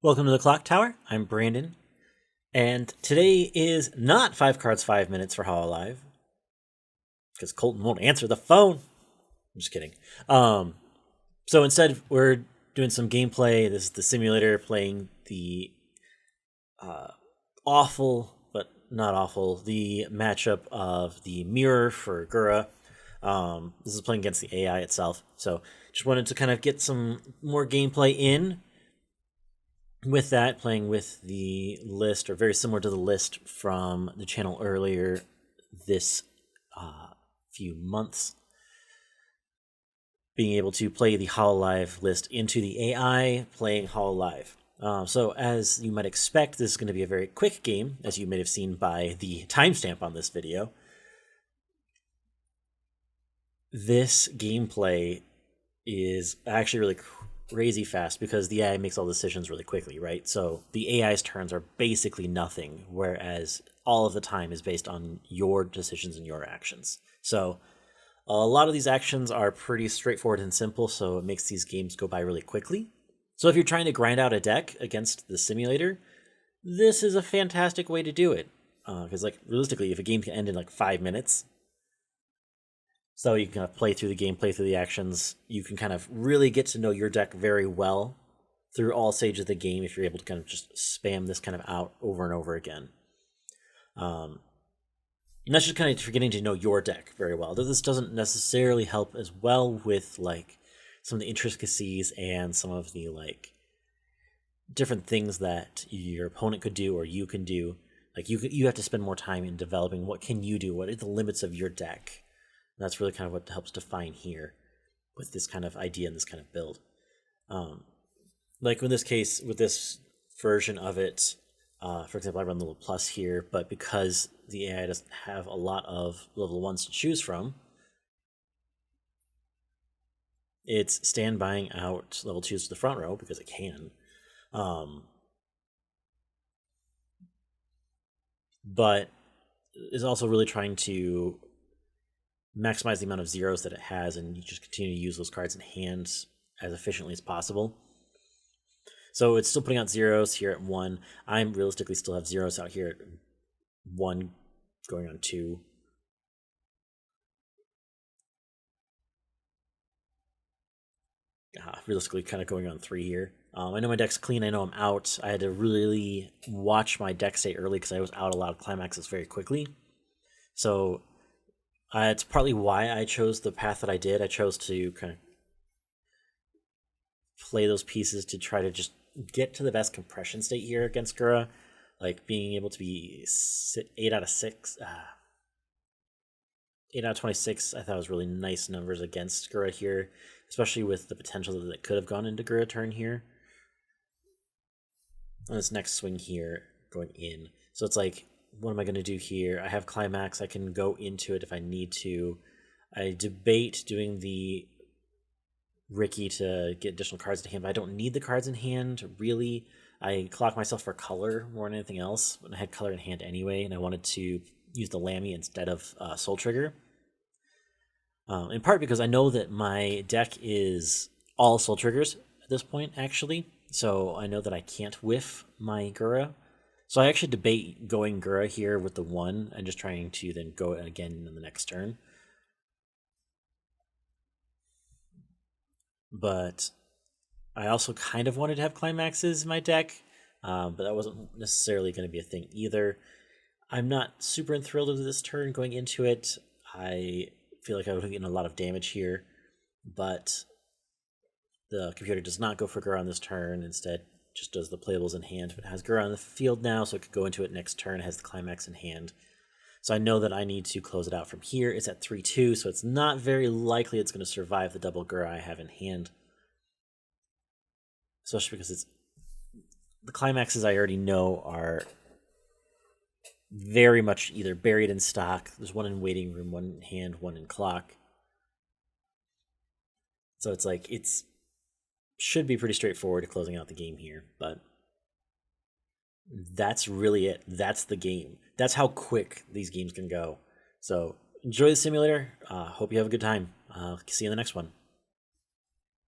Welcome to the Clock Tower. I'm Brandon, and today is not 5 cards, 5 minutes for Hololive because Colton won't answer the phone. I'm just kidding. So instead, we're doing some gameplay. This is the simulator playing the awful, but not awful, the matchup of the mirror for Gura. This is playing against the AI itself. So just wanted to kind of get some more gameplay in. With that, playing with the list, or very similar to the list from the channel earlier this few months, being able to play the Hololive list into the AI, playing Hololive. So as you might expect, this is going to be a very quick game, as you may have seen by the timestamp on this video. This gameplay is actually really crazy fast because the AI makes all decisions really quickly, right? So the AI's turns are basically nothing, whereas all of the time is based on your decisions and your actions. So a lot of these actions are pretty straightforward and simple, so it makes these games go by really quickly. So if you're trying to grind out a deck against the simulator, this is a fantastic way to do it. Because realistically, if a game can end in 5 minutes, so you can kind of play through the game, play through the actions. You can kind of really get to know your deck very well through all stages of the game if you're able to kind of just spam this kind of out over and over again. And that's just kind of for getting to know your deck very well. This doesn't necessarily help as well with some of the intricacies and some of the different things that your opponent could do or you can do. You have to spend more time in developing what can you do, what are the limits of your deck. That's really kind of what helps define here with this kind of idea and this kind of build. In this case, with this version of it, for example, I run level plus here, but because the AI doesn't have a lot of level 1s to choose from, it's standbying out level 2s to the front row because it can. But is also really trying to maximize the amount of zeros that it has, and you just continue to use those cards in hand as efficiently as possible. So it's still putting out zeros here at 1. I realistically still have zeros out here at 1 going on 2. Realistically kind of going on 3 here. I know my deck's clean. I know I'm out. I had to really watch my deck stay early because I was out a lot of climaxes very quickly. So it's partly why I chose the path that I did. I chose to kind of play those pieces to try to just get to the best compression state here against Gura. Being able to be 8 out of 6, 8 out of 26, I thought was really nice numbers against Gura here, especially with the potential that it could have gone into Gura turn here. On this next swing here, going in. So it's what am I going to do here? I have climax. I can go into it if I need to. I debate doing the Ricky to get additional cards in hand, but I don't need the cards in hand, really. I clock myself for color more than anything else. I had color in hand anyway, and I wanted to use the Lammy instead of Soul Trigger. In part because I know that my deck is all Soul Triggers at this point, actually. So I know that I can't whiff my Gura. So I actually debate going Gura here with the 1 and just trying to then go again in the next turn. But I also kind of wanted to have climaxes in my deck, but that wasn't necessarily going to be a thing either. I'm not super enthralled with this turn going into it. I feel like I would have gotten a lot of damage here, but the computer does not go for Gura on this turn. Instead, just does the playables in hand, but it has Gura on the field now, so it could go into it next turn. It has the climax in hand. So I know that I need to close it out from here. It's at 3-2, so it's not very likely it's going to survive the double Gura I have in hand. Especially because the climaxes I already know are very much either buried in stock. There's 1 in waiting room, 1 in hand, 1 in clock. So it's should be pretty straightforward to closing out the game here, but that's really it. That's the game. That's how quick these games can go. So enjoy the simulator. Hope you have a good time. See you in the next one.